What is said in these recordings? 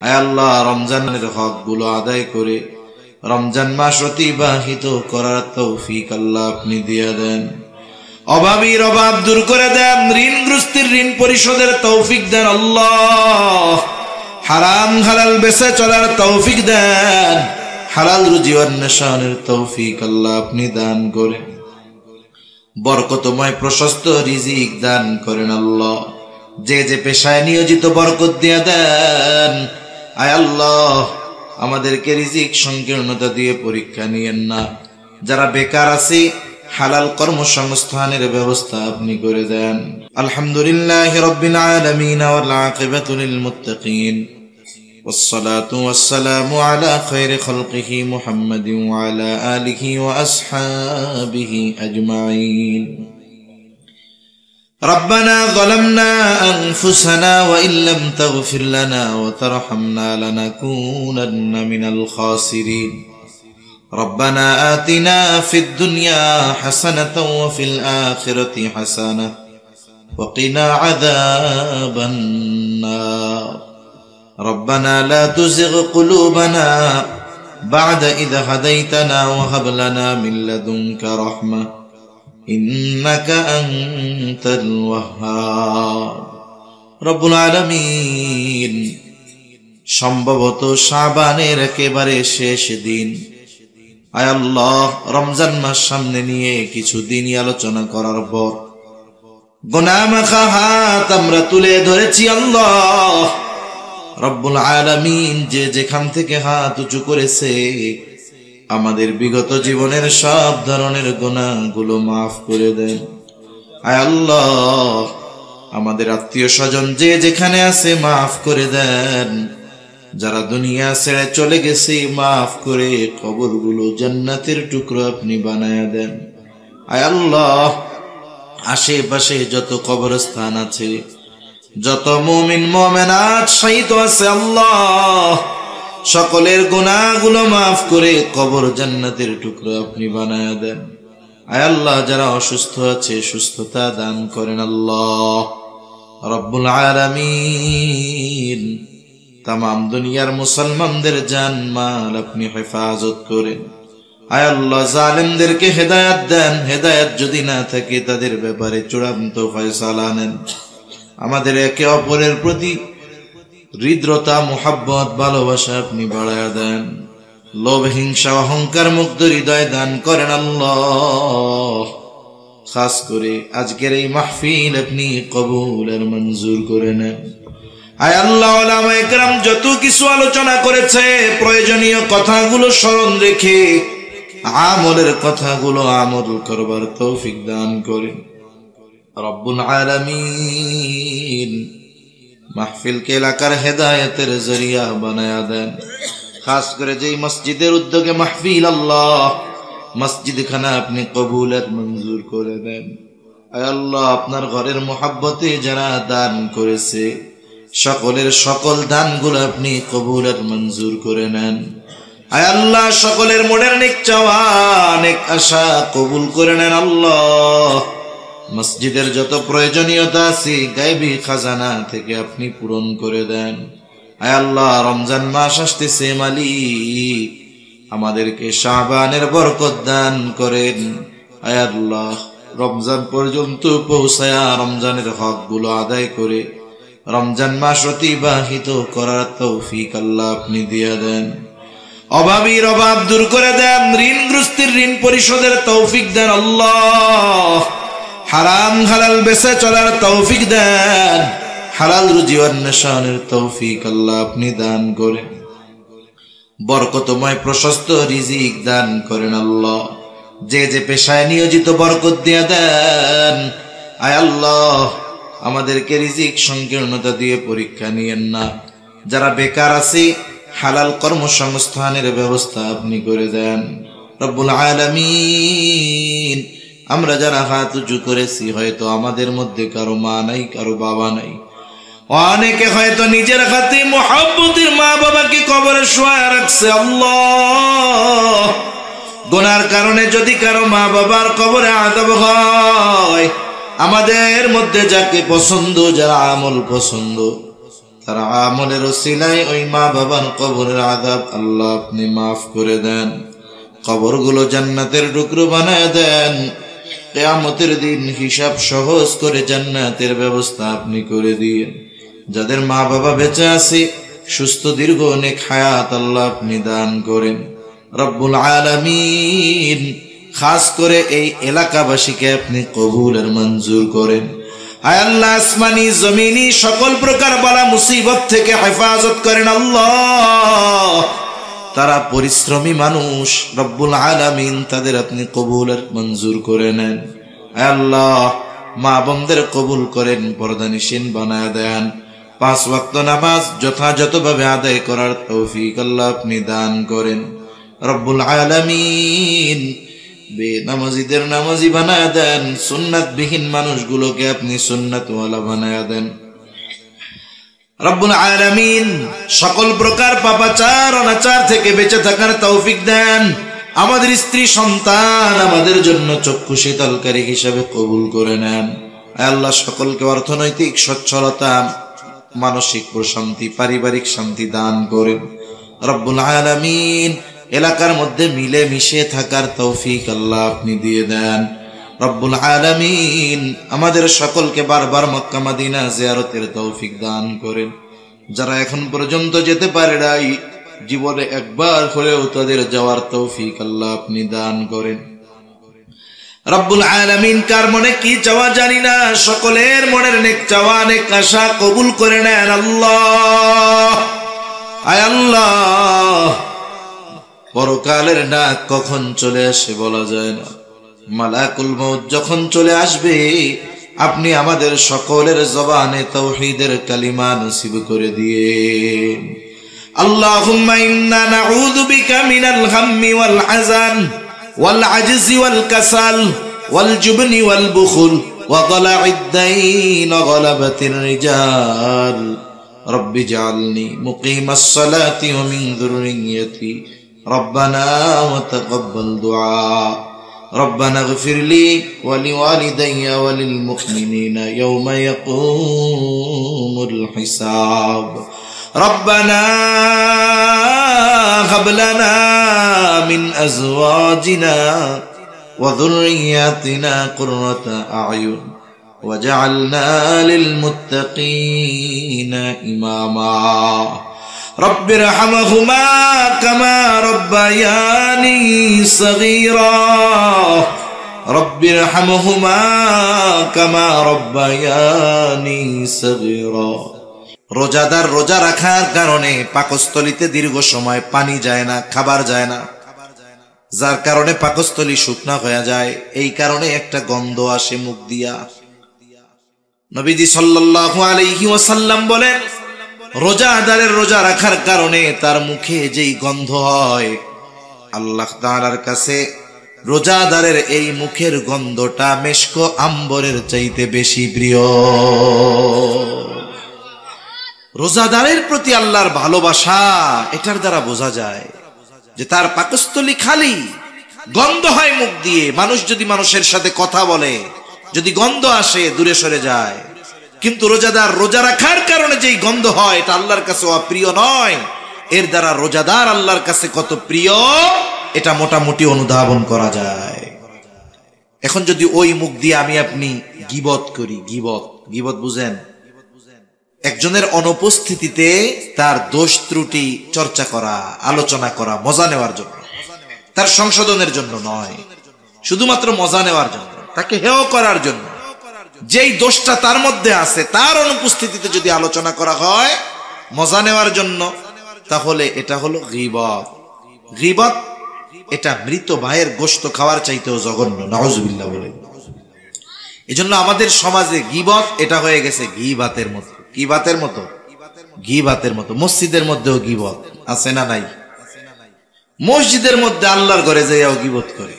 আয় আল্লাহ, রমজানের হকগুলো আদায় করে রমজান মাস অতিবাহিত করার তৌফিক আল্লাহ আপনি দিয়ে দেন। অভাবীর অভাব দূর করে দেন, ঋণগ্রস্তের ঋণ পরিশোধের তৌফিক দেন আল্লাহ। হারাম হালাল বেঁচে চলার তৌফিক দেন, হালাল রুজি অন্বেষণের তৌফিক আল্লাহ আপনি দান করেন। বরকতময় প্রশস্ত রিজিক দান করেন আল্লাহ। যে যে পেশায় নিয়োজিত বরকত দিয়ে দেন। আয় আল্লাহ, আমাদেরকে রিজিক সংকীর্ণতা দিয়ে পরীক্ষা নিয়েন না। যারা বেকার আছে হালাল কর্মসংস্থানের ব্যবস্থা আপনি করে দেন। আলহামদুলিল্লাহি রাব্বিল আলামিন ওয়াল আকিবাতু লিল মুত্তাকিন ওয়াসসালাতু ওয়াসসালামু আলা খায়রি খালকিহি মুহাম্মাদিন ওয়া আলা আলিহি ওয়া আসহাবিহি আজমাইন। ربنا ظلمنا أنفسنا وإن لم تغفر لنا وترحمنا لنكونن من الخاسرين. ربنا آتنا في الدنيا حسنة وفي الآخرة حسنة وقنا عذاب النار. ربنا لا تزغ قلوبنا بعد إذ هديتنا وهب لنا من لدنك رحمة إنك أنت الوهاب. রব্বুল আলামিন, সম্ভবত শাবানের একেবারে শেষ দিন। আয় আল্লাহ, রমজান মাস সামনে নিয়ে কিছু দিনই আলোচনা করার পর গুনাহ মাখা হাত আমরা তুলে ধরেছি আল্লাহ। রব্বুল আলামিন, যে যেখান থেকে হাত উঁচু করেছে আমাদের বিগত জীবনের সব ধরনের গুনাহগুলো মাফ করে দেন। আয় আল্লাহ, আমাদের আত্মীয় স্বজন যে যেখানে আছে মাফ করে দেন। যারা দুনিয়া ছেড়ে চলে গেছে মাফ করে কবরগুলো জান্নাতের টুকরো আপনি বানায়া দেন। আয় আল্লাহ, আশেপাশে যত কবরস্থান আছে, যত মুমিন মুমিনাত শহীদ আছে আল্লাহ, সকলের গুনাহগুলো মাফ করে কবর জান্নাতের টুকরো আপনি বানায়া দেন। আয় আল্লাহ, যারা অসুস্থ আছে সুস্থতা দান করেন আল্লাহ। রব্বুল আলামিন, তামাম দুনিয়ার মুসলমানদের জান মাল আপনি হেফাজত করেন। আয় আল্লাহ, জালেমদেরকে হেদায়েত দেন। হেদায়েত যদি না থাকে তাদের ব্যাপারে চূড়ান্ত ফয়সালা নেন। আমাদের একে অপরের প্রতি হৃদ্রতা, মুহাব্বত, ভালোবাসা আপনি বাড়ায়া দেন। লোভ, হিংসা, অহংকার মুক্ত হৃদয় দান করেন আল্লাহ। খাস করে আজকের এই মাহফিল আপনি কবুল আর মঞ্জুর করে নেন। আয় আল্লাহ, উলামায়ে কেরাম যত কিছু আলোচনা করেছে প্রয়োজনীয় কথাগুলো স্মরণ রেখে আমলের কথাগুলো আমল করবার তৌফিক দান করেন। রব্বুল আলামিন, মাহফিলকে এলাকার হেদায়েতের জরিয়া বানায়া দেন। খাস করে যেই মসজিদের উদ্যোগে মাহফিল আল্লাহ, মসজিদ খানা আপনি কবুল আর মঞ্জুর করে দেন। আয় আল্লাহ, আপনার ঘরের মুহাব্বতে যারা দান করেছে সকলের সকল দানগুলো আপনি কবুল আর মঞ্জুর করে নেন। আয় আল্লাহ, সকলের মনের নেক চাওয়া, নেক আশা কবুল করে নেন আল্লাহ। মসজিদের যত প্রয়োজনীয়তা আছে গায়বী খাজানা থেকে আপনি পূরণ করে দেন। আয় আল্লাহ, রমজান মাস আসতেছে মালিক, আমাদেরকে শাবানের বরকত দান করেন। আয় আল্লাহ, রমজান পর্যন্ত পৌঁছায়া রমজানের হকগুলো আদায় করে রমজান মাস অতিবাহিত করার তৌফিক আল্লাহ আপনি দিয়ে দেন। অভাবীর অভাব দূর করে দেন, ঋণগ্রস্তের ঋণ পরিশোধের তৌফিক দেন আল্লাহ। হারাম হালাল বেঁচে চলার তৌফিক দেন, হালাল রুজি অন্বেষণের তৌফিক আল্লাহ আপনি দান করেন। বরকতময় প্রশস্ত রিজিক দান করেন আল্লাহ। যে যে পেশায় নিয়োজিত বরকত দিয়ে দেন। আয় আল্লাহ, আমাদেরকে রিজিক সংকীর্ণতা দিয়ে পরীক্ষা নিয়েন না। যারা বেকার আছে হালাল কর্মসংস্থানের ব্যবস্থা আপনি করে দেন। রব্বুল আলামিন, আমরা যারা হাত উঁচু করেছি হয়তো আমাদের মধ্যে কারো মা নাই, কারো বাবা নাই। অনেকে হয়তো নিজের হাতে মুহাব্বতের মা বাবাকে কবরে শোয়া রাখছে আল্লাহ। গুনার কারণে যদি কারো মা বাবার কবরে আযাব হয়, আমাদের মধ্যে যাকে পছন্দ, যারা আমল পছন্দ, তার আমলের ওসিলায় ওই মা বাবার কবরের আযাব আল্লাহ আপনি মাফ করে দেন, কবরগুলো জান্নাতের টুকরো বানায় দেন। কিয়ামতের দিন হিসাব সহজ করে জান্নাতের ব্যবস্থা আপনি করে দিন। যাদের মা বাবা বেঁচে আছে সুস্থ দীর্ঘ নেক হায়াত আল্লাহ আপনি দান করেন রব্বুল আলামিন। খাস করে এই এলাকাবাসীকে আপনি কবুল আর মঞ্জুর করেন। আয় আল্লাহ, আসমানি জমিনি সকল প্রকার বালা মুসিবত থেকে হেফাজত করেন আল্লাহ। তারা পরিশ্রমী মানুষ রব্বুল আলামিন, তাদের আপনি কবুল আর মঞ্জুর করে নেন। আয় আল্লাহ, মা বোনদের কবুল করেন, পর্দানিশীন বানায় দেন। 5 ওয়াক্ত নামাজ যথাযথভাবে আদায় করার তৌফিক আল্লাহ আপনি দান করেন রব্বুল আলামিন। বেনামাজিদের নামাজি বানায় দেন, সুন্নাতবিহীন মানুষগুলোকে আপনি সুন্নাতওয়ালা বানায় দেন রব্বুল আলামিন। সকল প্রকার পাপাচার অনাচার থেকে বেঁচে থাকার তৌফিক দেন। আমাদের স্ত্রী সন্তান আমাদের জন্য চক্ষু শীতলকারী হিসাবে কবুল করে নেন। আল্লাহ, সকলকে অর্থনৈতিক সচ্ছলতা, মানসিক প্রশান্তি, পারিবারিক শান্তি দান করেন রব্বুল আলামিন। এলাকার মধ্যে মিলে মিশে থাকার তৌফিক আল্লাহ আপনি দিয়ে দেন রব্বুল আলামিন। আমাদের সকলকে বারবার মক্কা মদিনা জিয়ারতের তৌফিক দান করেন। যারা এখন পর্যন্ত যেতে পারে নাই, জীবনে একবার হলেও তাদের যাওয়ার তৌফিক আল্লাহ আপনি দান করেন রব্বুল আলামিন। কার মনে কি চাওয়া জানি না, সকলের মনের নেক চাওয়া নেক আশা কবুল করে নেন আল্লাহ। আয় আল্লাহ, পরকালের ডাক কখন চলে আসে বলা যায় না। মালাকুল মউত যখন চলে আসবে, আপনি আমাদের সকলের জবানে তাওহীদের কালিমা নসিব করে দিয়েন। আল্লাহুম্মা ইন্না নাউযু বিকা মিনাল গাম্মি ওয়াল হাযান ওয়াল আজজি ওয়াল কাসাল ওয়াল জুবনি ওয়াল বুখল ওয়া দালা'id দাইন ওয়া গালাবাতির রিজাল। রব্বি জাআলনি মুকিমাস সালাতি ওয়া মিন যুররিয়্যতি রব্বানা ওয়া তাকাব্বাল দুআ। ربنا اغفر لي ولوالدي وللمؤمنين يوم يقوم الحساب. ربنا هب لنا من أزواجنا وذرياتنا قرة أعين وجعلنا للمتقين إماما. رب ارحمهما كما ربياني صغيرا. رب ارحمهما كما ربياني صغيرا. রোজাদার রোজা রাখার কারণে পাকস্থলীতে দীর্ঘ সময় পানি যায় না, খাবার যায় না, যার কারণে পাকস্থলী শুকনা হয়ে যায়। এই কারণে একটা গন্ধ আসে মুখ দিয়া। নবীজি সাল্লাল্লাহু আলাইহি ওয়াসাল্লাম বলেন, রোজাদারের রোজা রাখার কারণে তার মুখে যেই গন্ধ হয়, আল্লাহ তাআলার কাছে রোজাদারের এই মুখের গন্ধটা মেশক আম্বরের চাইতে বেশি প্রিয়। রোজাদারের প্রতি আল্লাহর ভালোবাসা এটার দ্বারা বোঝা যায় যে তার পাকস্থলী খালি, গন্ধ হয় মুখ দিয়ে। মানুষ যদি মানুষের সাথে কথা বলে, যদি গন্ধ আসে, দূরে সরে যায়। কিন্তু রোজাদার রোজা রাখার কারণে যেই গন্ধ হয়, এটা আল্লাহর কাছে অপ্রিয় নয়। এর দ্বারা রোজাদার আল্লাহর কাছে কত প্রিয়, এটা মোটামুটি অনুধাবন করা যায়। এখন যদি ওই মুখ দিয়ে আমি আপনি গীবত করি, গীবত বুঝেন? একজনের অনুপস্থিতিতে তার দোষ ত্রুটি চর্চা করা, আলোচনা করা, মজা নেওয়ার জন্য, তার সংশোধনের জন্য নয়, শুধুমাত্র মজা নেওয়ার জন্য, তাকে হেয় করার জন্য। যেই দোষটা তার মধ্যে আছে, তার অনুপস্থিতিতে যদি আলোচনা করা হয় মজা নেওয়ার জন্য, তাহলে এটা হলো গীবত। গীবত এটা মৃত ভাইয়ের গোশত খাওয়ার চাইতেও জঘন্য, নাউজুবিল্লাহ বলে। এজন্য আমাদের সমাজে গীবত এটা হয়ে গেছে গীবাতের মতো। গীবাতের মতো, গীবাতের মতো। মসজিদের মধ্যেও গীবত আছে না নাই? মসজিদের মধ্যে আল্লাহর ঘরে যাইয়াও গীবত করে।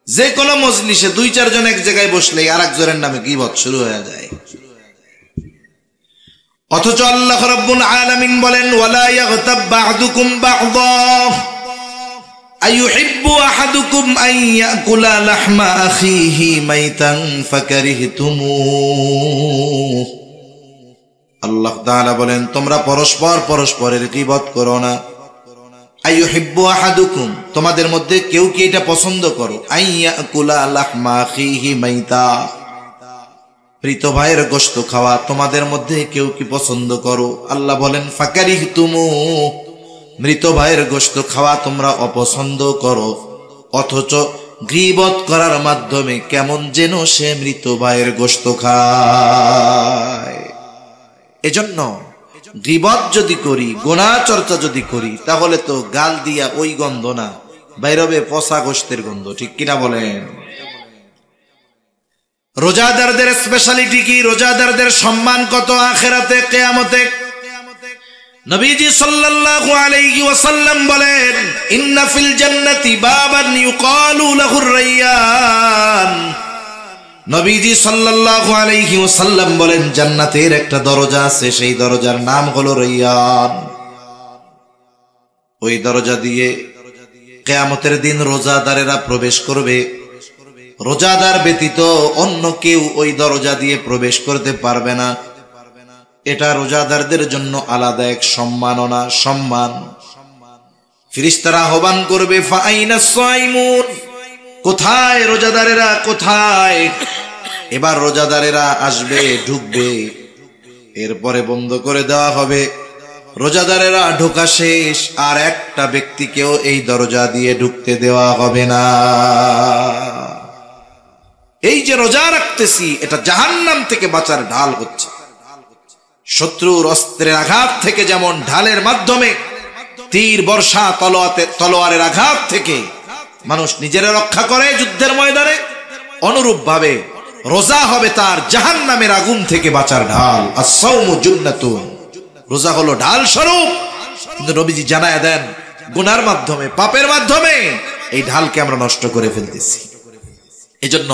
যে কোনো মজলিসে 2-4 জন এক জায়গায় বসলে আর একজনের নামে গীবত শুরু হয়ে যায়। অথচ আল্লাহ রাব্বুল আলামিন বলেন, ওয়ালা ইয়াগতাব বা'দুকুম বা'দা আইয়ুহিব্বু আহাদুকুম আন ইয়াকুলা লাহমা আখিহি মাইতান ফাকারিহতুমুহ। আল্লাহ তাআলা বলেন তোমরা পরস্পর পরস্পরের গীবত করো না। আইয়ুহিব্বু আহাদুকুম, তোমাদের মধ্যে কেউ কি এটা পছন্দ করো, আইয়াকুলা লাহমা আখিহি মাইতা, মৃত ভাইয়ের গোশত খাওয়া তোমাদের মধ্যে কেউ কি পছন্দ করো? আল্লাহ বলেন ফাকারিহতুমু, মৃত ভাইয়ের গোশত খাওয়া তোমরা অপছন্দ করো, অথচ গীবত করার মাধ্যমে কেমন যেন সে মৃত ভাইয়ের গোশত খায়। এজন্য গীবত যদি করি, গুনাহ চর্চা যদি করি, তাহলে তো গাল দিয়া ওই গন্ধ না, বাইরবে পচা গোশতের গন্ধ। ঠিক কিনা বলেন? রোজাদারদের স্পেশালিটি কি? রোজাদারদের সম্মান কত আখিরাতে, কিয়ামতে? নবীজি সাল্লাল্লাহু আলাইহি ওয়াসাল্লাম বলেন ইন্না ফিল জান্নাতি বাবান ইউকালু লাহুর রায়্যান। নবীজি সাল্লাল্লাহু আলাইহি ওয়াসাল্লাম বলেন জান্নাতের একটা দরজা আছে, সেই দরজার নাম হলো রায়্যান। ওই দরজা দিয়ে কিয়ামতের দিন রোজাদারেরা প্রবেশ করবে। রোজাদার ব্যতীত অন্য কেউ ওই দরজা দিয়ে প্রবেশ করতে পারবে না। এটা রোজাদারদের জন্য আলাদা এক সম্মাননা, সম্মান। ফেরেশতারা আহ্বান করবে ফাআইনাস সাইমুন, কোথায় রোজাদারেরা, কোথায়? এবার রোজাদারেরা আসবে, ঢুকবে, এরপরে বন্ধ করে দেওয়া হবে। রোজাদারেরা ঢোকা শেষ, আর একটা ব্যক্তিকেও এই দরজা দিয়ে ঢুকতে দেওয়া হবে না। এই যে রোজা রাখতেছি, এটা জাহান্নাম থেকে বাঁচার ঢাল হচ্ছে। শত্রুর অস্ত্রের আঘাত থেকে যেমন ঢালের মাধ্যমে তীর, বর্ষা, তলোয়ারের আঘাত থেকে মানুষ নিজেরা রক্ষা করে যুদ্ধের ময়দানে, অনুরূপ ভাবে রোজা হবে তার জাহান্নামের আগুন থেকে বাঁচার ঢাল। আস-সাওমু জুন্নাতুন, রোজা হলো ঢাল স্বরূপ। কিন্তু নবীজি জানায় দেন গুনার মাধ্যমে, পাপের মাধ্যমে এই ঢালকে আমরা নষ্ট করে ফেলতেছি। এজন্য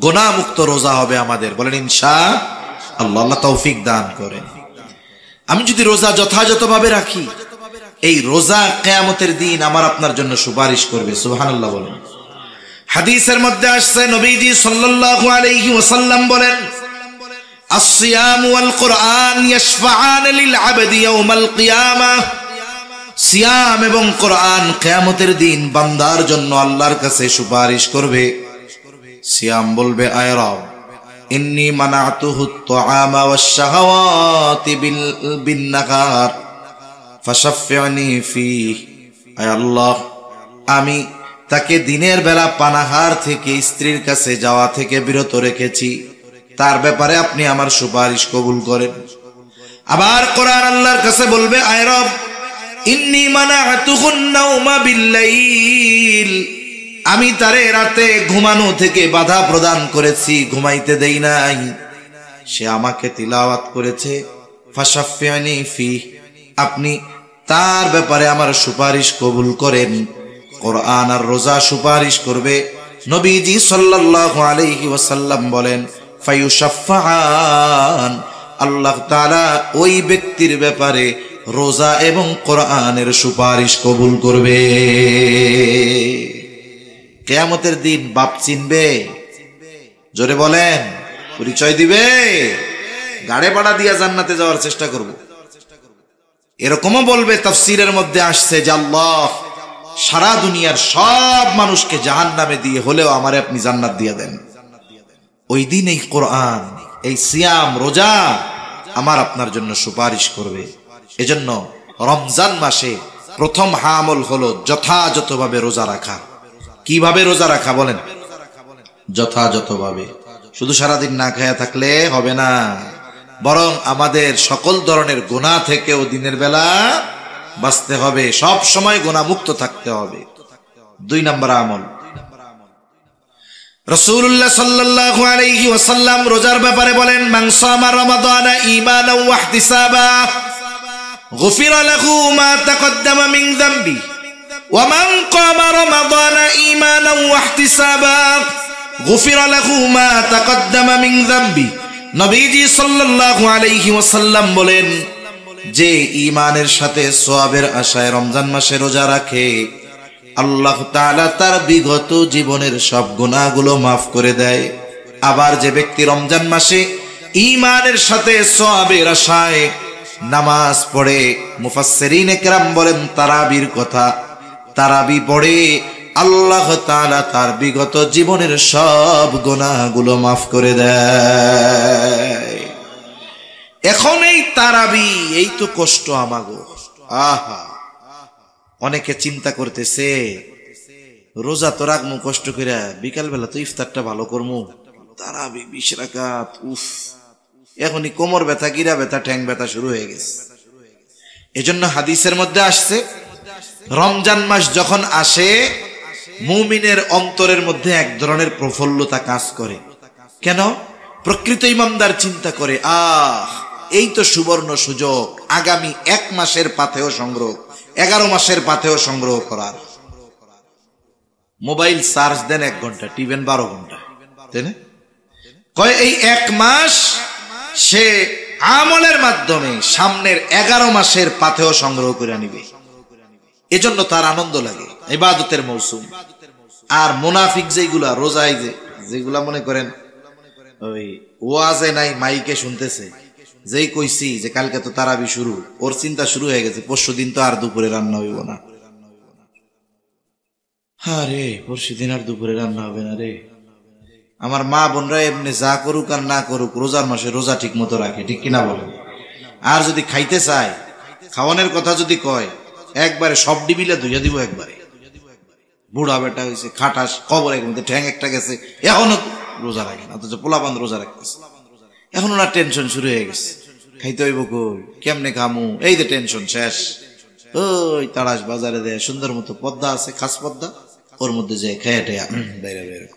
গুনাহ মুক্ত রোজা হবে আমাদের, বলেন ইনশাআল্লাহ। আল্লাহ তৌফিক দান করেন। আমি যদি রোজা যথাযথভাবে রাখি, এই রোজা কিয়ামতের দিন আমার আপনার জন্য সুপারিশ করবে। সুবহানাল্লাহ বলেন। হাদিসের মধ্যে আসছে নবীজি সাল্লাল্লাহু আলাইহি ওয়াসাল্লাম বলেন আস-সিয়াম ওয়াল কুরআন ইয়াশফাআন লিল আবদি ইয়াওমাল কিয়ামাহ। সিয়াম এবং কোরআন কিয়ামতের দিন বান্দার জন্য আল্লাহর কাছে সুপারিশ করবে। সিয়াম বলবে আয় রব, ইন্নী মানাতুহু আত-তাআমা ওয়াশ-শাহাওয়াতি বিন-নাহার ফাশাফি'নি ফীহি। আয় আল্লাহ, আমি তাকে দিনের বেলা পানাহার থেকে, স্ত্রীর কাছে যাওয়া থেকে বিরত রেখেছি, তার ব্যাপারে আপনি আমার সুপারিশ কবুল করেন। আবার কোরআন আল্লাহর কাছে বলবে আয় রব, ইন্নী মানাতুহুন নাওমা বিল-লাইল, আমি তারে রাতে ঘুমানো থেকে বাধা প্রদান করেছি, ঘুমাইতে দেই নাই। সে আমাকে তিলাওয়াত করেছে, ফাশাফি'নি ফীহি, আপনি তার ব্যাপারে আমার সুপারিশ কবুল করেন। কোরআন আর রোজা সুপারিশ করবে। নবীজি সাল্লাল্লাহু আলাইহি ওয়াসাল্লাম বলেন ফায়ুশাফফাআন, আল্লাহ তাআলা ওই ব্যক্তির ব্যাপারে রোজা এবং কোরআনের সুপারিশ কবুল করবে। কিয়ামতের দিন বাপ চিনবে? জোরে বলেন, পরিচয় দিবে? গাড়ে ভাড়া দিয়া জান্নাতে যাওয়ার চেষ্টা করব। এরকমও বলবে, তাফসীরের মধ্যে আসছে যে আল্লাহ সারা দুনিয়ার সব মানুষকে জাহান্নামে দিয়ে হলেও আমারে আপনি জান্নাত দিয়ে দেন। ওই দিন এই কোরআন, এই সিয়াম, রোজা আমার আপনার জন্য সুপারিশ করবে। এজন্য রমজান মাসে প্রথম আমল হলো যথাযথভাবে রোজা রাখা। কিভাবে রোজা রাখা বলেন? যথাযথভাবে। শুধু সারাদিন না খায়া থাকলে হবে না, বরং আমাদের সকল ধরনের গুনাহ থেকেও দিনের বেলা বাঁচতে হবে, সব সময় গুনাহ মুক্ত থাকতে হবে। 2 নম্বর আমল, রাসূলুল্লাহ সাল্লাল্লাহু আলাইহি ওয়াসাল্লাম রোজার ব্যাপারে বলেন মান সামা রমাদানা ঈমানান ওয়া ইহতিসাবা গুফিরা লাহু মা তাকদ্দামা মিন যামবি ওয়া মান কামা রমাদানা ঈমানান ওয়া ইহতিসাবা গুফিরা লাহু মা তাকদ্দামা মিন যামবি। নবীজি সাল্লাল্লাহু আলাইহি ওয়াসাল্লাম বলেন, যে ঈমানের সাথে সওয়াবের আশায় রমজান মাসে রোজা রাখে, আল্লাহ তাআলা তার বিগত জীবনের সব গুনাহগুলো মাফ করে দেয়। আবার যে ব্যক্তি রমজান মাসে ঈমানের সাথে সওয়াবের আশায় নামাজ পড়ে। মুফাসসিরিনে কেরাম বলেন তারাবির কথা, তারাবি পড়ে আল্লাহ তাআলা তার বিগত জীবনের সব গুনাহগুলো মাফ করে দেয়। এখন এই তারাবি, এই তো কষ্ট আমাগো। আহা, অনেকে চিন্তা করতেছে রোজা তো রাখমু কষ্ট করে, বিকাল বেলা তো ইফতারটা ভালো করমু, তারাবি 20 রাকাত, উফ, এখনই কোমর ব্যথা, গিরা ব্যথা, ঠ্যাং ব্যথা শুরু হয়ে গেছে। এজন্য হাদিসের মধ্যে আসছে রমজান মাস যখন আসে মুমিনের অন্তরের মধ্যে এক ধরনের প্রফুল্লতা কাজ করে। কেন? প্রকৃত ইমানদার চিন্তা করে, এই তো সুবর্ণ সুযোগ, আগামী 1 মাসের পাথেয় সংগ্রহ, 11 মাসের পাথেয় সংগ্রহ করার। মোবাইল চার্জ দেন 1 ঘন্টা, টিভেন 12 ঘন্টা, তাই না? কয় এই 1 মাস সে আমলের মাধ্যমে সামনের 11 মাসের পাথেয় সংগ্রহ করে নিবে। এজন্য তার আনন্দ লাগে, ইবাদতের মৌসুম। আর মুনাফিক যেগুলা রোজায় যেগুলা মনে করেন ওই ওয়াজে নাই, মাইকে শুনতেছে, যেই কইছি যে কালকে তো তারাবি শুরু, ওর চিন্তা শুরু হয়ে গেছে পরশুদিন তো আর দুপুরে রান্না হইব না। আরে পরশুদিন আর দুপুরে রান্না হবে না রে। আমার মা বোনরা এমনি যা করুক আর না করুক রোজার মাসে রোজা ঠিক মতো রাখে, ঠিক কিনা বলেন? আর যদি খাইতে চায়, খাওয়ানোর কথা যদি কয়, একবারে সব ডিবিলে ধুইয়া দিব একবারে। বুড়া বেটা হয়েছে, খাটাস, কবরের মধ্যে ঠ্যাং একটা গেছে, এখনো রোজা রাখে না, অথচ পোলাপান রোজা রাখতেছে। এখন ওনার টেনশন শুরু হয়ে গেছে, খাইতে হইব কই, কেমনে খামু, এই যে টেনশন শেষ। ওই তাড়াশ বাজারে দেয় সুন্দর মতো পদ্মা আছে, খাস পদ্মা, ওর মধ্যে যায় খেয়ে টেয়া বাইরে বাইরে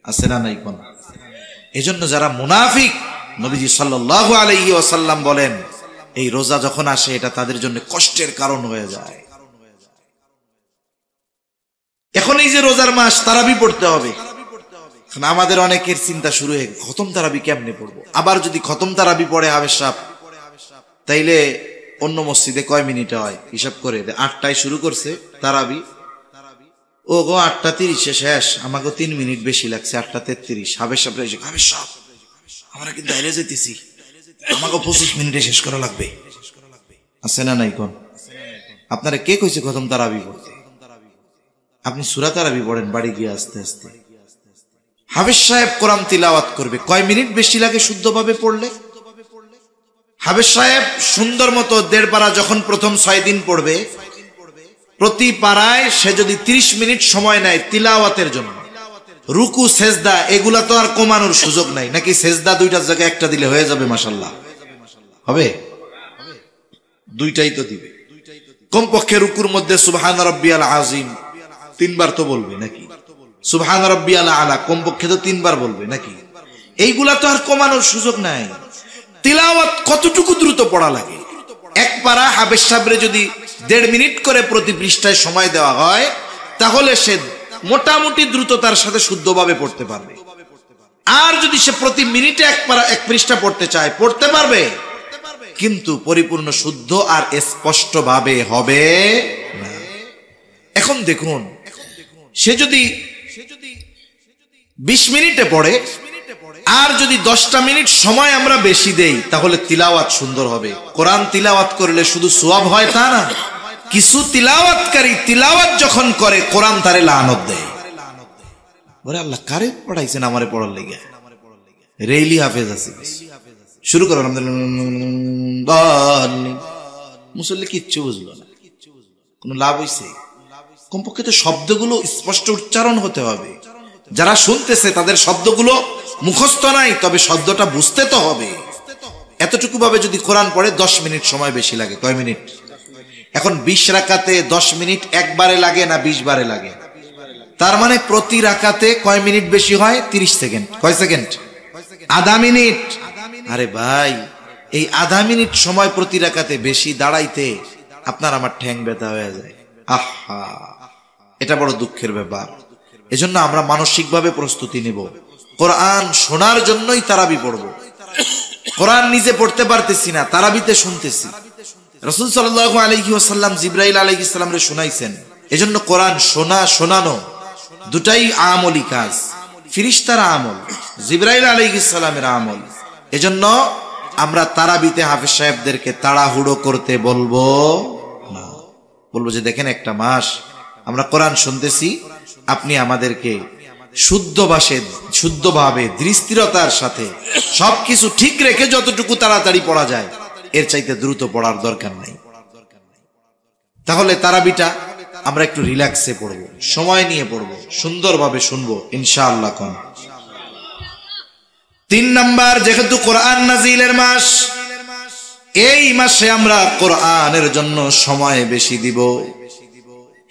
আছে না নাই কোন। এজন্য যারা মুনাফিক, নবীজি সাল্লাল্লাহু আলাইহি ওয়াসাল্লাম বলেন এই রোজা যখন আসে এটা তাদের জন্য কষ্টের কারণ হয়ে যায়। এখন এই যে রোজার মাস, তারাবি পড়তে হবে। আমাদের অনেকের চিন্তা শুরু হয়ে গেছে, খতম তারাবি কেমনে পড়বো? আবার যদি খতম তারাবি পড়ে হাফেজ সাহেব, তাইলে অন্য মসজিদে কয় মিনিটে হয় হিসাব করে, 8টায় শুরু করছে তারাবি, ও গো 8:30 শেষ, আমাকে 3 মিনিট বেশি লাগছে, 8:33। হাফেজ সাহেব এসে, হাফেজ সাহেব আমরা কিন্তু বাইরে যেতেছি, আমাকে 25 মিনিটে শেষ করা লাগবে। আছে না নাই কোন? আপনারা কে কইছে খতম তারাবি পড়তে? আপনি সূরা তারাবি পড়েন বাড়ি গিয়ে আস্তে আস্তে। হাফেজ সাহেব কোরআন তিলাওয়াত করবে, কয় মিনিট বেশি লাগে শুদ্ধভাবে পড়লে? হাফেজ সাহেব সুন্দর মতো 1.5 পারা যখন প্রথম 6 দিন পড়বে, প্রতি পারায় সে যদি 30 মিনিট সময় নেয় তিলাওয়াতের জন্য, রুকু সেজদা এগুলা তো আর কমানোর সুযোগ নাই, নাকি সেজদা 2টার জায়গায় 1টা দিলে হয়ে যাবে? মাশাআল্লাহ হবে, 2টাই তো দিবে। কমপক্ষে রুকুর মধ্যে সুবহান রাব্বিয়াল আযীম 3 বার তো বলবে নাকি? সুবহান রাব্বিয়াল আলা কমপক্ষে তো 3 বার বলবে নাকি? এইগুলা তো আর কমানোর সুযোগ নাই। তিলাওয়াত কতটুকু দ্রুত পড়া লাগে? 1 পারা হাফেজ সাহেবরে যদি 1.5 মিনিট করে প্রতি পৃষ্ঠায় সময় দেওয়া হয়, তাহলে সে মোটামুটি দ্রুততার সাথে শুদ্ধভাবে পড়তে পারবে। আর যদি সে প্রতি মিনিটে 1 পারা 1 পৃষ্ঠা পড়তে চায়, পড়তে পারবে, কিন্তু পরিপূর্ণ শুদ্ধ আর স্পষ্ট ভাবে হবে না। এখন দেখুন, সে যদি 20 মিনিটে পড়ে আর যদি 10টা মিনিট সময় আমরা বেশি দেই, তাহলে তিলাওয়াত সুন্দর হবে। কোরআন তিলাওয়াত করলে শুধু সওয়াব হয় তা না, কিছু তিলাওয়াতকারী তিলাওয়াত যখন করে কোরআন তারে লানত দেয়। ওরে আল্লাহ, কারে পড়াইছেন আমারে পড়ার লাগি? রেইলি হাফেজ আছে, শুরু করো মুসল্লি কিচ্ছু বুঝলো না, কোন লাভ হইছে? কমপক্ষে তো শব্দগুলো স্পষ্ট উচ্চারণ হতে হবে। যারা শুনতেছে তাদের শব্দগুলো মুখস্থ নাই, তবে শব্দটা বুঝতে তো হবে। এতটুকু ভাবে যদি কোরআন পড়ে 10 মিনিট সময় বেশি লাগে। কয় মিনিট? এখন 20 রাকাতে 10 মিনিট একবারে লাগে না 20 বারে লাগে? তার মানে প্রতি রাকাতে কয় মিনিট বেশি হয়? 30 সেকেন্ড। কয় সেকেন্ড? আধা মিনিট। আরে ভাই, এই আধা মিনিট সময় প্রতি রাকাতে বেশি দাঁড়াইতে আপনার আমার ঠ্যাং ব্যথা হয়ে যায়। আহা, এটা বড় দুঃখের ব্যাপার। এজন্য আমরা মানসিকভাবে প্রস্তুতি নিব, কোরআন শোনার জন্যই তারাবি পড়ব। কোরআন নিজে পড়তে পারতেছি না, তারাবিতে শুনতেছি। রাসূল সাল্লাল্লাহু আলাইহি ওয়াসাল্লাম জিবরাইল আলাইহিস সালামরে শুনাইছেন। এজন্য কোরআন শোনা শোনানো দুটাই আমলি কাজ। ফেরেশতার আমল, জিবরাইল আলাইহিস সালামের আমল। এজন্য আমরা তারাবিতে হাফেজ সাহেবদেরকে তাড়াহুড়ো করতে বলবো না। বলবো যে দেখেন একটা মাস আমরা কোরআন শুনতেছি, আপনি আমাদেরকে শুদ্ধভাবে দৃষ্টিরতার সাথে সবকিছু ঠিক রেখে যতটুকু তাড়াতাড়ি পড়া যায় এর চাইতে দ্রুত পড়ার দরকার নাই। তাহলে তারাবিটা আমরা একটু রিল্যাক্সে পড়বো, সময় নিয়ে পড়বো, সুন্দরভাবে শুনবো ইনশাআল্লাহ। 3 নাম্বার, যেহেতু কোরআন নাজিলের মাস, এই মাসে আমরা কোরআনের জন্য সময় বেশি দিব।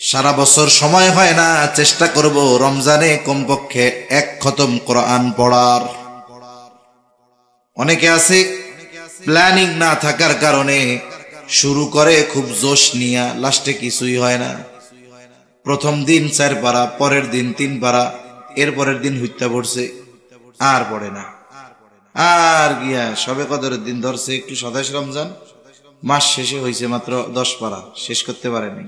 সারা বছর সময় হয় না, চেষ্টা করব রমজানে কমপক্ষে 1 খতম কোরআন পড়ার। অনেকে আছে প্ল্যানিং না থাকার কারণে শুরু করে খুব জোশ নিয়ে, লাস্টে কিছুই হয় না। প্রথম দিন 4 পারা, পরের দিন 3 পারা, এর পরের দিন হুইত্যা পড়ছে, আর পড়ে না। আর গিয়া সবে কদরের দিন ধরছে একটু 27 রমজান, মাস শেষে হয়েছে মাত্র 10 পারা, শেষ করতে পারেনি।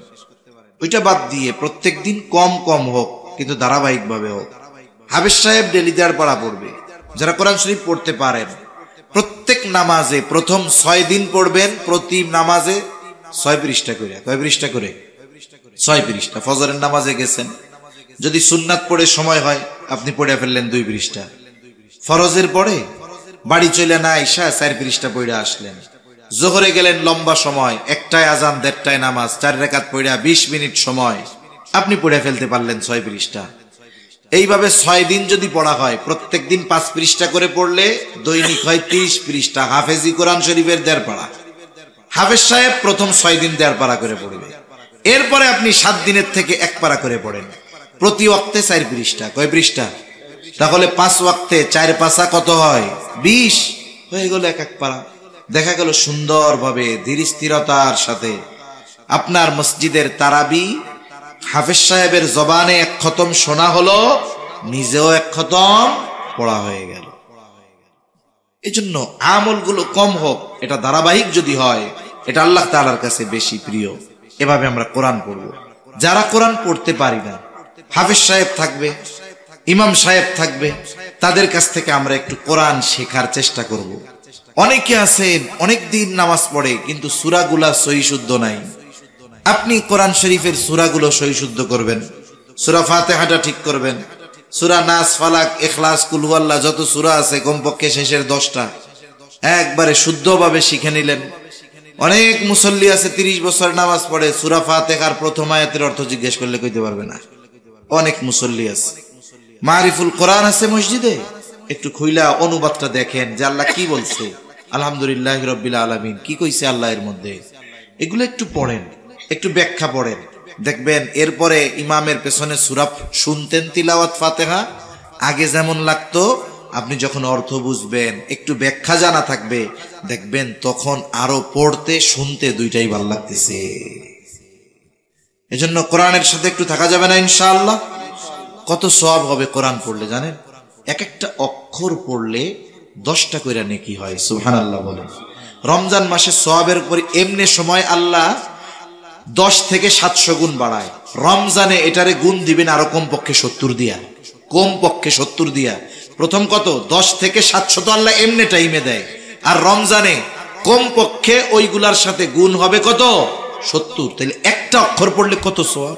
ওইটা বাদ দিয়ে প্রত্যেক দিন কম কম হোক, কিন্তু ধারাবাহিক ভাবে হোক। হাফেজ সাহেব ডেলি 1.5 পারা পড়বে। যারা কোরআন শরীফ পড়তে পারেন, প্রত্যেক নামাজে প্রথম 6 দিন পড়বেন, প্রতি নামাজে 6 পৃষ্ঠা করে। কয় পৃষ্ঠা করে? 6 পৃষ্ঠা। ফজরের নামাজে গেছেন, যদি সুন্নাত পড়ে সময় হয় আপনি পড়ে ফেললেন 2 পৃষ্ঠা। ফরজের পরে বাড়ি চলে না আইসা 4 পৃষ্ঠা পড়ে আসলেন। জোহরে গেলেন লম্বা সময়, 1টায় আজান 1:30টায় নামাজ, 4 রাকাত পড়া 20 মিনিট সময়, আপনি পড়ে ফেলতে পারলেন 6 পৃষ্ঠা। এইভাবে 6 দিন যদি পড়া হয়, প্রত্যেক দিন 5 পৃষ্ঠা করে পড়লে দৈনিক হয় 30 পৃষ্ঠা। হাফেজি কোরআন শরীফের 1.5 পারা। হাফেজ সাহেব প্রথম 6 দিন 1.5 পারা করে পড়বে। এরপরে আপনি 7 দিনের থেকে 1 পারা করে পড়েন। প্রতি ওয়াক্তে 4 পৃষ্ঠা। কয় পৃষ্ঠা? তাহলে 5 ওয়াক্তে 4 পাশা কত হয়? 20 হয়ে গেল 1 পারা। দেখা গেল সুন্দরভাবে ধীর স্থিরতার সাথে আপনার মসজিদের তারাবি হাফেজ সাহেবের জবানে 1 খতম শোনা হলো, নিজেও 1 খতম পড়া হয়ে গেল। এজন্য আমলগুলো কম হোক, এটা ধারাবাহিক যদি হয়, এটা আল্লাহ তাআলার কাছে বেশি প্রিয়। এভাবে আমরা কোরআন পড়ব। যারা কোরআন পড়তে পারি না, হাফেজ সাহেব থাকবে, ইমাম সাহেব থাকবে, তাদের কাছ থেকে আমরা একটু কোরআন শেখার চেষ্টা করব। অনেকে আছেন অনেকদিন নামাজ পড়ে কিন্তু সূরাগুলা সহি শুদ্ধ নাই। আপনি কোরআন শরীফের সূরাগুলো সহি শুদ্ধ করবেন, সূরা ফাতিহাটা ঠিক করবেন, সূরা নাস, ফালাক, ইখলাস, কুল হুয়াল্লাহ যত সূরা আছে কমপক্ষে শেষের 10টা একবারে শুদ্ধভাবে শিখে নিলেন। অনেক মুসল্লি আছে 30 বছর নামাজ পড়ে, সূরা ফাতিহার প্রথম আয়াতের অর্থ জিজ্ঞেস করলে কইতে পারবে না। অনেক মুসল্লি আছে। মারিফুল কোরআন আছে মসজিদে, একটু খুইলা অনুবাদটা দেখেন যে আল্লাহ কি বলছে, আলহামদুলিল্লাহি রাব্বিল আলামিন কি কইছে আল্লাহ এর মধ্যে, এগুলো একটু পড়েন, একটু ব্যাখ্যা পড়েন, দেখবেন এরপরে ইমামের পেছনে সূরা শুনতেন তিলাওয়াত ফাতিহা, আগে যেমন লাগতো, আপনি যখন অর্থ বুঝবেন, একটু ব্যাখ্যা জানা থাকবে, দেখবেন তখন আরো পড়তে শুনতে দুইটাই ভালো লাগতেছে। এজন্য কোরআনের সাথে একটু থাকা যাবে না ইনশাআল্লাহ। কত সওয়াব হবে কোরআন পড়লে জানেন? এক একটা অক্ষর পড়লে 10টা কইরা নেকি হয়। সুবহানাল্লাহ বলেন। রমজান মাসে সওয়াবের উপর এমনি সময় আল্লাহ 10 থেকে 700 গুণ বাড়ায়। রমজানে এটারে গুণ দিবেন আরো কমপক্ষে 70 দিয়া, কমপক্ষে 70 দিয়া। প্রথম কত? 10 থেকে 700 তো আল্লাহ এমনি টাইমে দেয়, আর রমজানে কমপক্ষে ওইগুলার সাথে গুণ হবে কত? 70। তাহলে একটা অক্ষর পড়লে কত সওয়াব?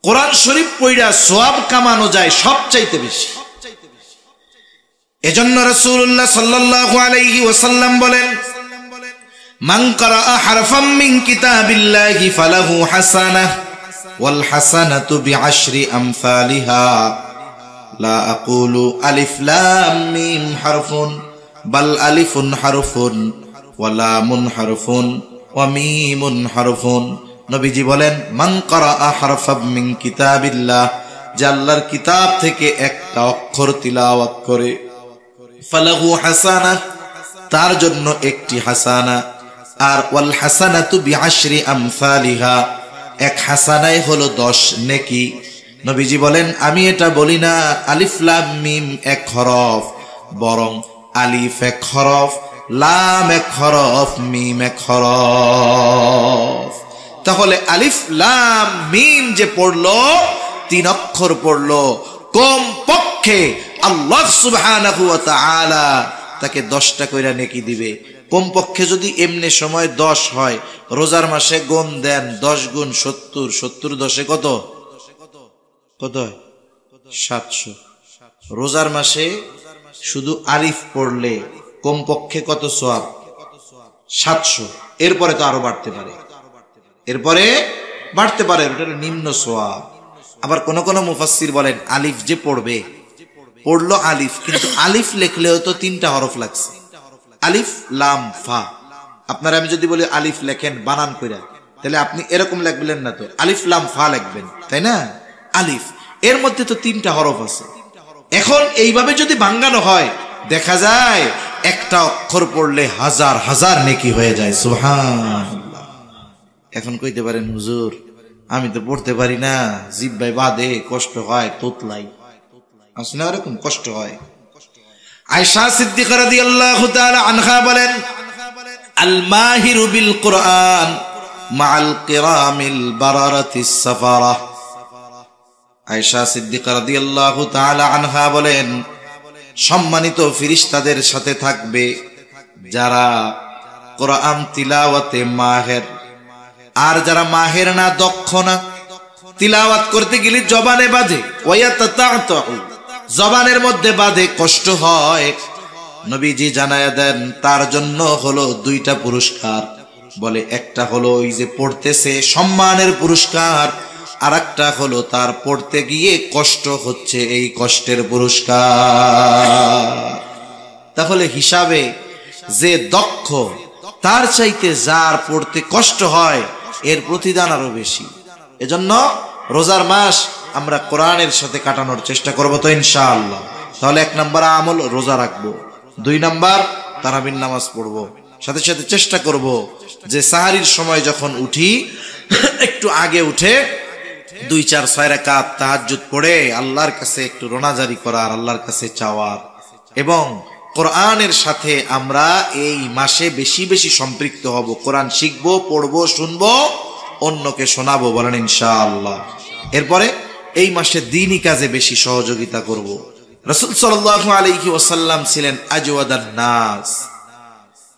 কোরআন শরীফ পড়া সওয়াব কামানো যায় সবচাইতে বেশি। এজন্য রাসূলুল্লাহ সাল্লাল্লাহু আলাইহি ওয়াসাল্লাম বলেন, মান ক্বারাআ হারফাম মিন কিতাবিল্লাহি ফালাহু হাসানাহ ওয়াল হাসানাতু বিআশরি আমসালিহা লা আকুলু আলিফ লাম মিম হারফুন বাল আলিফুন হারফুন ওয়া লামুন হারফুন ওয়া মিমুন হারফুন। নবীজি বলেন, মান ক্বারাআ হারফাম মিন কিতাবিল্লাহ, যে আল্লাহর কিতাব থেকে একটা অক্ষর তিলাওয়াত করে, ফালাহু হাসানাহ, তার জন্য একটি হাসানা, আর ওয়াল হাসানাতু বিআশরি আমসালিহা, এক হাসানায় হলো 10 নেকি। নবীজি বলেন, আমি এটা বলি না আলিফ লাম মিম 1 হরফ, বরং আলিফ 1 হরফ, লাম 1 হরফ, মিম 1 হরফ। তাহলে আলিফ লাম মিম যে পড়লো, 3 অক্ষর পড়লো, কম পক্ষে আল্লাহ সুবহানাহু ওয়া তাআলা তাকে 10টা কইরা নেকি দিবে। কমপক্ষে যদি এমনি সময় 10 হয়, রোজার মাসে গুণ দেন 10 গুণ 70, 70 10 কত কত হয়? 700। রোজার মাসে শুধু আলিফ পড়লে কমপক্ষে কত সওয়াব? 700। এরপরে তো আরো বাড়তে পারে, এরপরে বাড়তে পারে, এটা নিম্ন সওয়াব। আবার কোন কোন মুফাসসির বলেন আলিফ যে পড়বে, পড়লো আলিফ, কিন্তু আলিফ লেখলেও তো 3টা হরফ লাগছে, আলিফ লাম ফা। আপনারা আমি যদি বলি আলিফ লেখেন বানান কইরা, তাহলে আপনি এরকম লিখবেন না, তো আলিফ লাম ফা লিখবেন, তাই না? আলিফ এর মধ্যে তো 3টা হরফ আছে। এখন এইভাবে যদি ভাঙানো হয়, দেখা যায় একটা অক্ষর পড়লে হাজার হাজার নেকি হয়ে যায়। সুবহানাল্লাহ। এখন কইতে পারেন হুজুর আমি তো পড়তে পারি না, জিহ্বায় বাদে, কষ্ট হয়, তোতলাই আসলে এরকম কষ্ট হয়। আয়েশা সিদ্দিকা রাদিয়াল্লাহু তাআলা আনহা বলেন, আল মাহিরু বিল কুরআন মাআল কিরামিল বারারাতিস সাফারা। আয়েশা সিদ্দিকা রাদিয়াল্লাহু তাআলা আনহা বলেন, সম্মানিত ফেরেশতাদের সাথে থাকবে যারা কোরআন তিলাওয়াতে মাহের, আর যারা মাহের না, দক্ষ না, তিলাওয়াত করতে গেলে জবানে বাজে, ওয়ায়াতাতাউ, জবানের মধ্যে বাজে, কষ্ট হয়। নবীজি জানায়া দেন তার জন্য হলো 2টা পুরস্কার। বলে একটা হলো ওই যে পড়তেছে সম্মানের পুরস্কার, আর একটা হলো তার পড়তে গিয়ে কষ্ট হচ্ছে, এই কষ্টের পুরস্কার। তাহলে হিসাবে যে দক্ষ তার চাইতে যার পড়তে কষ্ট হয় এর প্রতিদান আরো বেশি। এজন্য রোজার মাস আমরা কোরআনের সাথে কাটানোর চেষ্টা করব তো ইনশাআল্লাহ। তাহলে 1 নাম্বার আমল রোজা রাখবো, 2 নাম্বার তারাবির নামাজ পড়বো, সাথে সাথে চেষ্টা করব যে সাহারির সময় যখন উঠি একটু আগে উঠে 2-4-6 রাকাত তাহাজ্জুদ পড়ে আল্লাহর কাছে একটু রোনাজারি করার, আল্লাহর কাছে চাওয়ার, এবং কোরআনের সাথে আমরা এই মাসে বেশি বেশি সম্পৃক্ত হব। কোরআন শিখবো, পড়বো, শুনবো, অন্যকে শোনাবো, বলেন ইনশাআল্লাহ। এরপরে এই মাসে দ্বীনি কাজে বেশি সহযোগিতা করব। রাসূল সাল্লাল্লাহু আলাইহি ওয়াসাল্লাম ছিলেন আজওয়াদান নাস,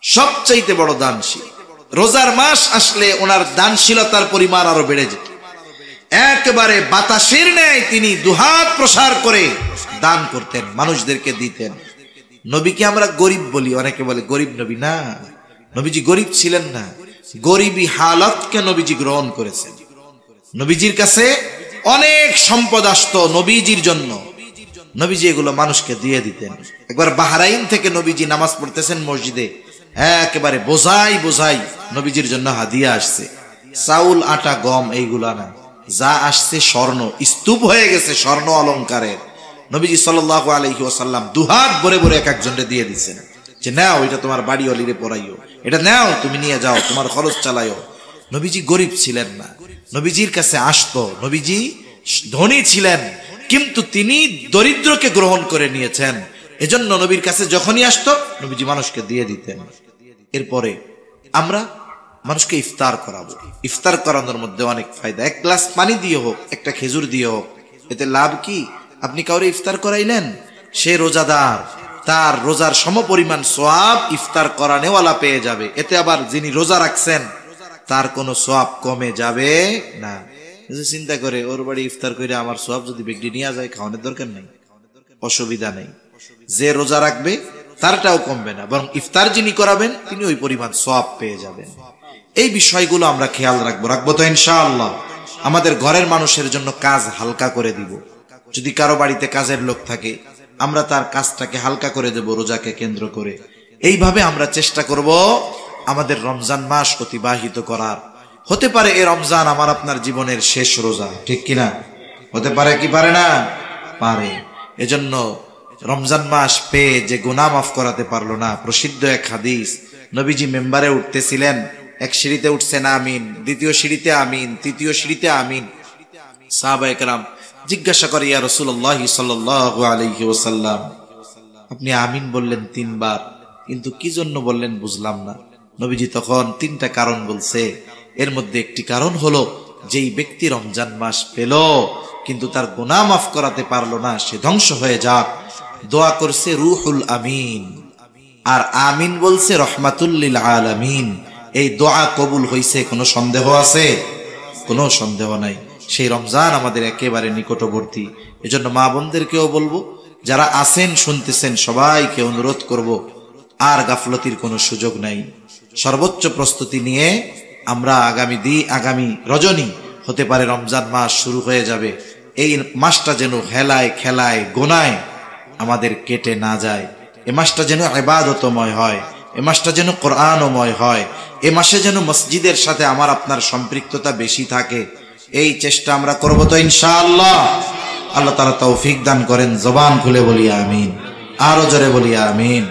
সবচাইতে বড় দানশীল। রোজার মাস আসলে ওনার দানশীলতার পরিমাণ আরো বেড়ে যেত। একেবারে বাতাসের ন্যায় তিনি দুহাত প্রসার করে দান করতেন, মানুষদেরকে দিতেন। নবীকে আমরা গরিব বলি, অনেকে বলে গরিব নবী, না, নবীজি গরিব ছিলেন না, গরিবী হালতকে নবীজি গ্রহণ করেছেন। নবীজির কাছে অনেক সম্পদ আসতো নবীজির জন্য, নবীজি এগুলো মানুষকে দিয়ে দিতেন। একবার বাহরাইন থেকে নবীজি নামাজ পড়তেছেন মসজিদে, একেবারে বোঝাই বোঝাই নবীজির জন্য হাদিয়া আসছে, চাউল, আটা, গম, এইগুলা না, যা আসছে স্বর্ণ, স্তূপ হয়ে গেছে স্বর্ণ অলংকারের। নবীজি সাল্লাল্লাহু আলাইহি ওয়াসাল্লাম দুহাত ভরে ভরে এক একজনকে দিয়ে দিচ্ছেন, যে নাও এটা তোমার বাড়ি অলিরে পড়াইও, এটা নাও তুমি নিয়ে যাও, তোমার খরচ চালাইও। নবীজি গরিব ছিলেন না, নবীজির কাছে আসতো, নবীজি ধনী ছিলেন, কিন্তু তিনি দরিদ্রকে গ্রহণ করে নিয়েছেন। এজন্য নবীর কাছে যখনই আসতো নবীজি মানুষকে দিয়ে দিতেন। এরপরে আমরা মানুষকে ইফতার করাবো। ইফতার করানোর মধ্যে অনেক ফায়দা। 1 গ্লাস পানি দিয়ে হোক, একটা খেজুর দিয়ে হোক, এতে লাভ কি? আপনি কাউরে ইফতার করাইলেন, সে রোজাদার, তার রোজার সমপরিমাণ সওয়াব ইফতার করানেওয়ালা পেয়ে যাবে। এতে আবার যিনি রোজা রাখছেন তার কোনো সওয়াব কমে যাবে না। চিন্তা করে ওর বাড়ি ইফতার করে আমার সওয়াব যদি বেগডি নিয়ে যায়, খাওয়ানোর দরকার নেই, অসুবিধা নেই। যে রোজা রাখবে তারটাও কমবে না, বরং ইফতার যিনি করাবেন তিনি ওই পরিমাণ সওয়াব পেয়ে যাবেন। এই বিষয়গুলো আমরা খেয়াল রাখবো তো ইনশাআল্লাহ। আমাদের ঘরের মানুষের জন্য কাজ হালকা করে দিব। যদি কারো বাড়িতে কাজের লোক থাকে, আমরা তার কাজটাকে হালকা করে দেব রোজাকে কেন্দ্র করে। এইভাবে আমরা চেষ্টা করব আমাদের রমজান মাস অতিবাহিত করার। হতে পারে এই রমজান আমার আপনার জীবনের শেষ রোজা, ঠিক কিনা? হতে পারে কি পারে না? পারে। এজন্য রমজান মাস পেয়ে যে গুনাহ মাফ করাতে পারলো না, প্রসিদ্ধ এক হাদিস, নবীজি মেম্বারে উঠতেছিলেন, এক সিঁড়িতে উঠছেন আমিন, দ্বিতীয় সিঁড়িতে আমিন, তৃতীয় সিঁড়িতে আমিন। সাহাবায়ে কেরাম জিজ্ঞাসা করে, ইয়া রাসূলুল্লাহ সাল্লাল্লাহু আলাইহি ওয়াসাল্লাম, আপনি আমিন বললেন 3 বার, কিন্তু কি জন্য বললেন বুঝলাম না। নবীজি তখন 3টা কারণ বলছে। এর মধ্যে একটি কারণ হলো, যেই ব্যক্তি রমজান মাস পেল কিন্তু তার গুনাহ মাফ করাতে পারলো না, সে ধ্বংস হয়ে যাক। দোয়া করছে রুহুল আমিন, আর আমিন বলছে রহমাতুল লিল আলামিন। এই দোয়া কবুল হইছে, কোনো সন্দেহ আছে? কোনো সন্দেহ নাই। সেই রমজান আমাদের একেবারে নিকটবর্তী। এজন্য মা বোনদেরকেও বলবো, যারা আছেন শুনতেছেন, সবাইকে অনুরোধ করব, আর গাফলতির কোনো সুযোগ নাই। সর্বোচ্চ প্রস্তুতি নিয়ে আমরা আগামী রজনী হতে পারে রমজান মাস শুরু হয়ে যাবে। এই মাসটা যেন হেলায় খেলায় গোনায় আমাদের কেটে না যায়। এ মাসটা যেন ইবাদতময় হয়, এ মাসটা যেন কোরআনময় হয়, এ মাসে যেন মসজিদের সাথে আমার আপনার সম্পৃক্ততা বেশি থাকে। এই চেষ্টা আমরা করব তো ইনশাআল্লাহ। আল্লাহ তাআলা তৌফিক দান করেন। জবান খুলে বলি আমিন, আরো জোরে বলি আমিন।